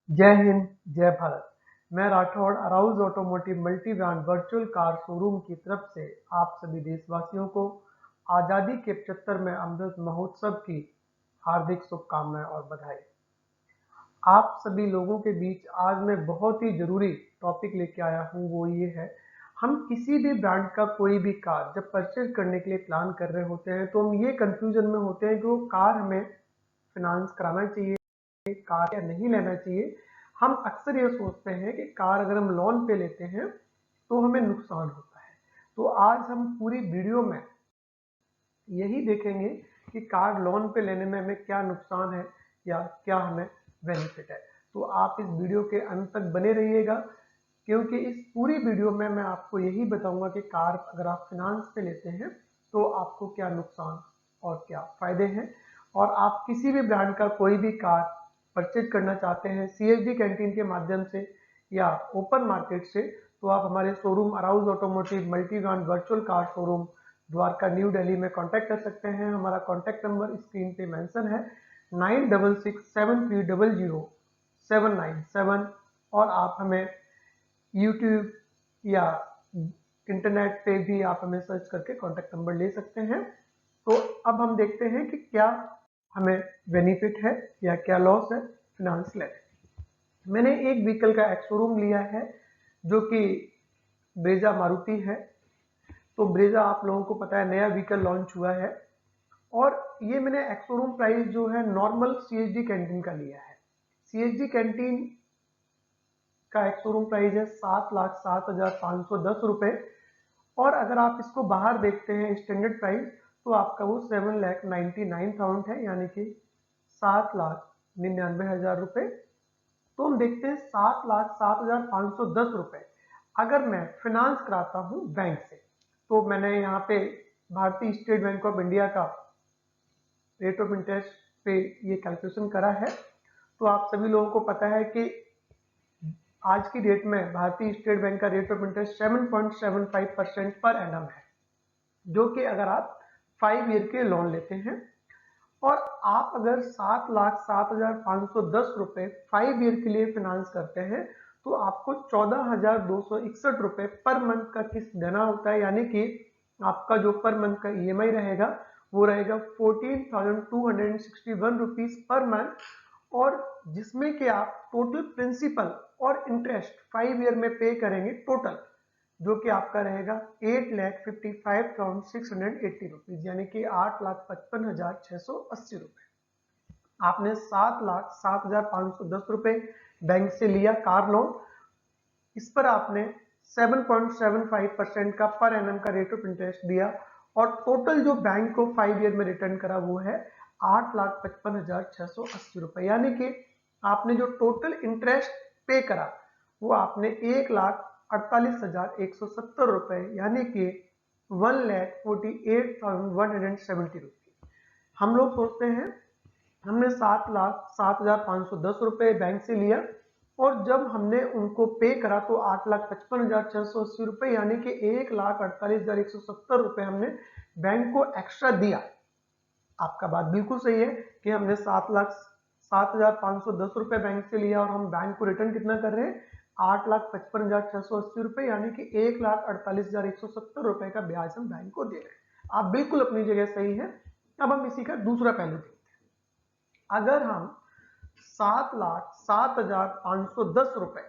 जय हिंद, जय भारत। मैं Rathore arouse automotive multi brand virtual car showroom की तरफ से आप सभी देशवासियों को आज़ादी के 75वें अमृत महोत्सव की हार्दिक शुभकामनाएं और बधाई। आप सभी लोगों के बीच आज मैं बहुत ही जरूरी टॉपिक लेके आया हूँ, वो ये है, हम किसी भी ब्रांड का कोई भी कार जब परचेज करने के लिए प्लान कर रहे होते हैं तो हम ये कंफ्यूजन में होते हैं कि वो कार हमें फिनांस कराना चाहिए, कार या नहीं लेना चाहिए। हम अक्सर ये सोचते हैं कि कार अगर हम लोन पे लेते हैं तो हमें नुकसान होता है। तो आज हम पूरी वीडियो में यही देखेंगे कि कार लोन पे लेने में हमें क्या नुकसान है या क्या हमें बेनिफिट है। तो आप इस वीडियो के अंत तक बने रहिएगा, क्योंकि इस पूरी वीडियो में मैं आपको यही बताऊंगा कि कार अगर आप फिनांस पे लेते हैं तो आपको क्या नुकसान और क्या फायदे हैं। और आप किसी भी ब्रांड का कोई भी कार परचेज करना चाहते हैं सीएसडी कैंटीन के माध्यम से या ओपन मार्केट से, तो आप हमारे showroom arouse automotive multi brand virtual car showroom Dwarka new Delhi में कांटेक्ट कर सकते हैं। हमारा कांटेक्ट नंबर स्क्रीन पे मेंशन है 9667300797। और आप हमें यूट्यूब या इंटरनेट पे भी आप हमें सर्च करके कांटेक्ट नंबर ले सकते हैं। तो अब हम देखते हैं कि क्या हमें बेनिफिट है या क्या लॉस है फिनांस लेने। मैंने एक व्हीकल का एक्स शोरूम लिया है जो कि ब्रेजा मारुति है। तो ब्रेजा आप लोगों को पता है नया व्हीकल लॉन्च हुआ है, और ये मैंने एक्स शोरूम प्राइस जो है नॉर्मल सीएसडी कैंटीन का लिया है। सीएसडी कैंटीन का एक्स शोरूम प्राइस है 7,07,510 रुपए, और अगर आप इसको बाहर देखते हैं स्टैंडर्ड प्राइस तो आपका वो 7,99,000 है, यानी कि 7,99,000 रुपए। तो हम देखते हैं 7,07,510 रुपए अगर मैं फाइनेंस कराता हूँ बैंक से। तो मैंने यहाँ पे भारतीय स्टेट बैंक ऑफ इंडिया का रेट ऑफ इंटरेस्ट पे ये कैलकुलेशन करा है। तो आप सभी लोगों को पता है कि आज की डेट में भारतीय स्टेट बैंक का rate of interest 7.75% per annum है, जो कि अगर आप 5 ईयर के लोन लेते हैं और आप अगर 7,07,510 रुपए 5 ईयर के लिए फाइनेंस करते हैं तो आपको 14,261 रुपए पर मंथ का किस्त देना होता है, यानी कि आपका जो पर मंथ का ईएमआई रहेगा वो रहेगा 14,261 रुपीज पर मंथ, और जिसमें कि आप टोटल प्रिंसिपल और इंटरेस्ट 5 ईयर में पे करेंगे टोटल, जो कि आपका रहेगा 8,55,680 रुपीज, यानी कि 8,55,680 रुपए। आपने 7,07,510 रुपए बैंक से लिया कार लोन, इस पर आपने 7.75% का पर एनम का रेट ऑफ इंटरेस्ट दिया, और टोटल जो बैंक को 5 ईयर में रिटर्न करा वो है 8,55,680 रुपए, यानी कि आपने जो टोटल इंटरेस्ट पे करा वो आपने 1,48,170 रुपए, यानी कि 1,48,170 रुपए। हम लोग सोचते हैं हमने 7,07,510 रुपए बैंक से लिया, और जब हमने उनको पे करा तो 8,55,680 रुपए, यानी कि 1,48,170 रुपए हमने बैंक को एक्स्ट्रा दिया। आपका बात बिल्कुल सही है कि हमने 7,07,510 रुपए बैंक से लिया और हम बैंक को रिटर्न कितना कर रहे हैं 8,55,680 रुपए, यानी कि 1,48,170 रुपए का ब्याज हम बैंक को दे रहे हैं। आप बिल्कुल अपनी जगह सही है। अब हम इसी का दूसरा पहलू देखते हैं। अगर हम 7,07,510 रुपए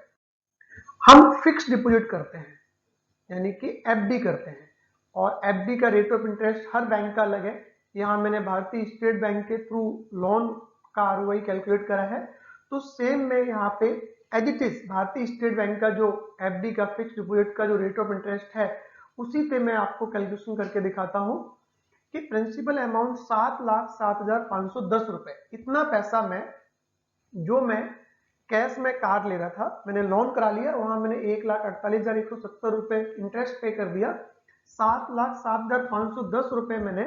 हम फिक्स डिपॉजिट करते हैं, यानी कि एफडी करते हैं, और एफडी का rate of interest her bank का अलग है। यहाँ मैंने भारतीय स्टेट बैंक के थ्रू लोन का आरओआई कैलकुलेट करा है, तो सेम में यहाँ पे एज इट इज भारतीय स्टेट बैंक का जो एफडी का फिक्स डिपॉजिट का जो रेट ऑफ इंटरेस्ट है उसी पे मैं आपको कैलकुलेशन करके दिखाता हूँ कि प्रिंसिपल अमाउंट 7,07,510 रुपए, इतना पैसा जो मैं कैश में कार ले रहा था, मैंने लोन करा लिया, वहां मैंने 1,48,170 रुपए इंटरेस्ट पे कर दिया, 7,07,510 रुपए मैंने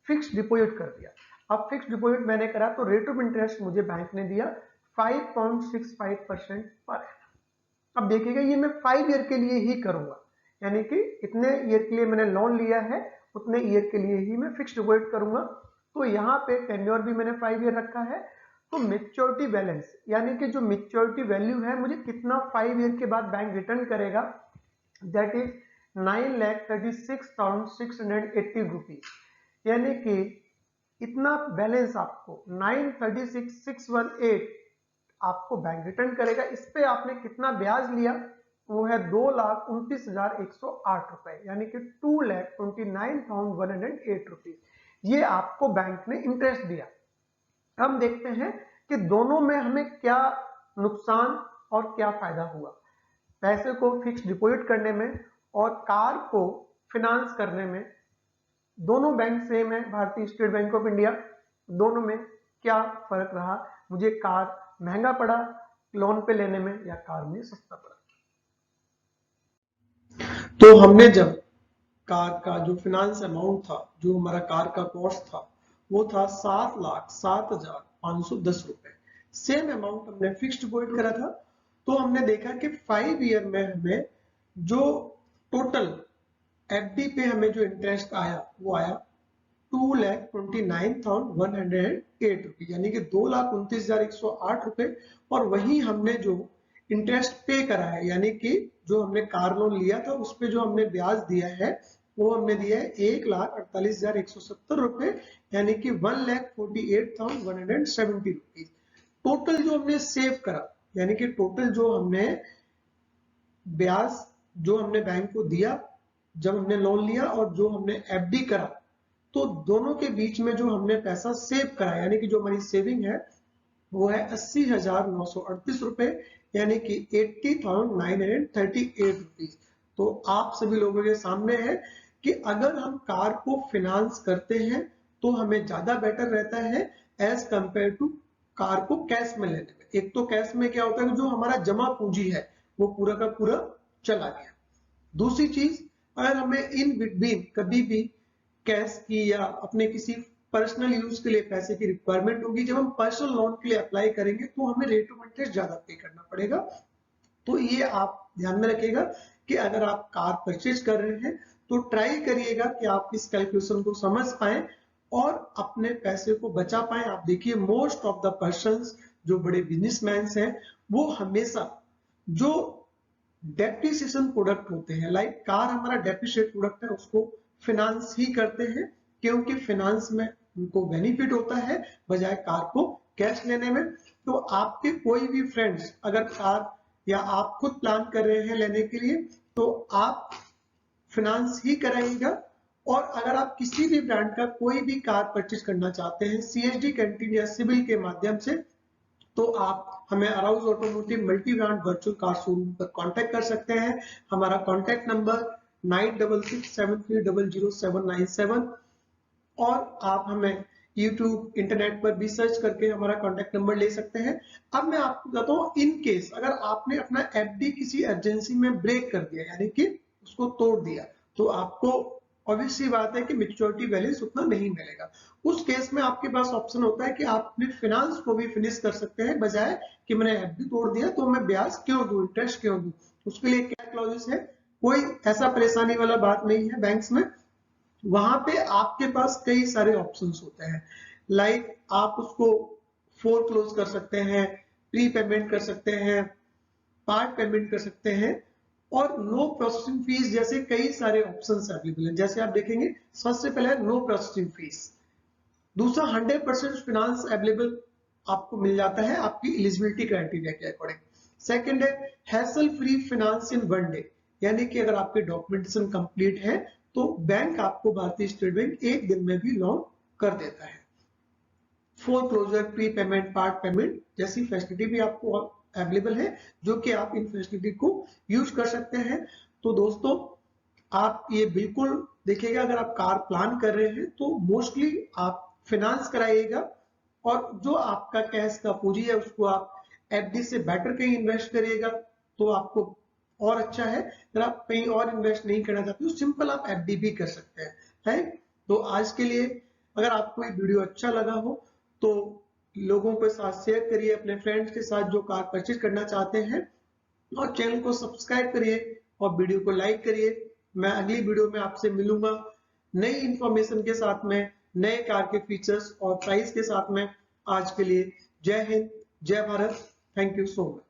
फिक्स डिपॉजिट कर दिया। अब फिक्स डिपॉजिट मैंने करा तो रेट ऑफ इंटरेस्ट मुझे बैंक ने दिया 5.65% पर। अब देखिएगा ये मैं 5 ईयर के लिए ही करूंगा, यानी कि इतने ईयर के लिए मैंने लोन लिया है उतने ईयर के लिए ही मैं फिक्स डिपॉजिट करूंगा। तो यहाँ पे टेन्योर भी मैंने 5 ईयर रखा है, तो मेच्योरिटी बैलेंस यानी कि जो मेच्योरिटी वैल्यू है, मुझे कितना 5 ईयर के बाद बैंक रिटर्न करेगा, दैट इज 9,36,680 रुपीज। यानी कि इतना बैलेंस आपको 9,36,618 आपको बैंक रिटर्न करेगा। इस पे आपने कितना ब्याज लिया, वो है 2,29,108 रुपए, यानी कि 2,29,108 रुपीज। ये आपको बैंक ने इंटरेस्ट दिया। हम देखते हैं कि दोनों में हमें क्या नुकसान और क्या फायदा हुआ। पैसे को फिक्स डिपॉजिट करने में और कार को फिनांस करने में दोनों बैंक सेम है, भारतीय स्टेट बैंक ऑफ इंडिया। दोनों में क्या फर्क रहा, मुझे कार महंगा पड़ा लोन पे लेने में या कार में सस्ता पड़ा। तो हमने जब कार का जो फिनांस अमाउंट था, जो हमारा कार का कॉस्ट था, वो था 7,07,510 रुपए। सेम अमाउंट हमने फिक्स्ड डिपॉजिट करा था। तो हमने देखा कि 5 ईयर में हमें जो टोटल एफडी पे हमें जो इंटरेस्ट आया वो आया 2,29,108 रुपये, यानी कि 2,29,108 रुपये। और वही हमने जो इंटरेस्ट पे करा है, यानी कि जो हमने कार लोन लिया था उस पे जो हमने ब्याज दिया है, वो हमने दिया है 1,48,170 रुपये, यानी कि 1,48,170 रुपीज। टोटल जो हमने सेव करा, यानी कि टोटल जो हमने ब्याज जो हमने बैंक को दिया जब हमने लोन लिया और जो हमने एफडी करा, तो दोनों के बीच में जो हमने पैसा सेव करा, यानी कि जो हमारी सेविंग है वो है 80,938 रुपए, यानी कि 80,938 रुपीज। तो आप सभी लोगों के सामने है कि अगर हम कार को फिनांस करते हैं तो हमें ज्यादा बेटर रहता है एज कंपेयर टू कार को कैश में लेने में। एक तो कैश में क्या होता है, जो हमारा जमा पूंजी है वो पूरा का पूरा चला गया। दूसरी चीज, अगर हमें इन बिटवीन कभी भी कैश की या अपने किसी पर्सनल यूज के लिए पैसे की रिक्वायरमेंट होगी, जब हम पर्सनल लोन के लिए अप्लाई करेंगे तो हमें रेट ऑफ इंटरेस्ट ज्यादा पे करना पड़ेगा। तो ये आप ध्यान में रखिएगा कि अगर आप कार परचेज कर रहे हैं तो ट्राई करिएगा कि आप इस कैलकुलेशन को समझ पाए और अपने पैसे को बचा पाए। आप देखिए मोस्ट ऑफ द पर्संस जो बड़े बिजनेसमैन हैं वो हमेशा जो डेप्रिसिएशन प्रोडक्ट होते हैं, लाइक कार हमारा डेप्रिशिएट प्रोडक्ट है, उसको फिनांस ही करते हैं, क्योंकि फिनांस में उनको बेनिफिट होता है बजाय कार को कैश लेने में। तो आपके कोई भी फ्रेंड्स अगर कार या आप खुद प्लान कर रहे हैं लेने के लिए तो आप फिनांस ही कराइएगा। और अगर आप किसी भी ब्रांड का कोई भी कार परचेज करना चाहते हैं सीएसडी कैंटीन या सिविल के माध्यम से, तो आप हमें arouse automotive multi brand virtual car showroom पर कांटेक्ट कर सकते हैं। हमारा कांटेक्ट नंबर 9667300797 और आप हमें यूट्यूब इंटरनेट पर भी सर्च करके हमारा कांटेक्ट नंबर ले सकते हैं। अब मैं आपको बताता हूँ, इन केस अगर आपने अपना एफडी किसी एजेंसी में ब्रेक कर दिया, यानी कि उसको तोड़ दिया, तो आपको ऑब्वियस सी बात है कि मैच्योरिटी बैलेंस उतना नहीं मिलेगा। उस केस में आपके पास ऑप्शन होता है कि आप अपने फिनांस को भी फिनिश कर सकते हैं, बजाय कि मैंने एफडी तोड़ दिया तो मैं ब्याज क्यों दूं, इंटरेस्ट क्यों दूं। उसके लिए क्या क्लॉजेस है, कोई ऐसा परेशानी वाला बात नहीं है बैंक्स में। वहां पे आपके पास कई सारे ऑप्शंस होते हैं, लाइक आप उसको फोर क्लोज कर सकते हैं, प्री पेमेंट कर सकते हैं, पार्ट पेमेंट कर सकते हैं और नो प्रोसेसिंग फीस जैसे कई सारे ऑप्शंस अवेलेबल हैं। जैसे आप देखेंगे सबसे पहले नो प्रोसेसिंग फीस, दूसरा 100% फिनांस अवेलेबल आपको मिल जाता है आपकी एलिजिबिलिटी क्राइटेरिया के अकॉर्डिंग। सेकंड है हैसल फ्री फिनांस इन 1 डे, यानी कि अगर आपके डॉक्यूमेंटेशन कंप्लीट है तो बैंक आपको भारतीय स्टेट बैंक एक दिन में भी लोन कर देता है। Foreclosure, prepayment, part payment जैसी फैसिलिटी भी आपको अवेलेबल है, जो कि आप इन फैसिलिटी को यूज कर सकते हैं। तो दोस्तों आप ये बिल्कुल देखिएगा, अगर आप कार प्लान कर रहे हैं तो मोस्टली आप फिनांस कराइएगा और जो आपका कैश का पूंजी है उसको आप एफडी से बेटर कहीं इन्वेस्ट करिएगा तो आपको और अच्छा है। अगर आप कहीं और इन्वेस्ट नहीं करना चाहते तो सिंपल आप एफडी भी कर सकते हैं, राइट। तो आज के लिए अगर आपको ये वीडियो अच्छा लगा हो तो लोगों के साथ शेयर करिए, अपने फ्रेंड्स के साथ जो कार परचेज करना चाहते हैं, और चैनल को सब्सक्राइब करिए और वीडियो को लाइक करिए। मैं अगली वीडियो में आपसे मिलूंगा नई इंफॉर्मेशन के साथ में, नए कार के फीचर्स और प्राइस के साथ में। आज के लिए जय हिंद, जय Bharat. Thank you so much.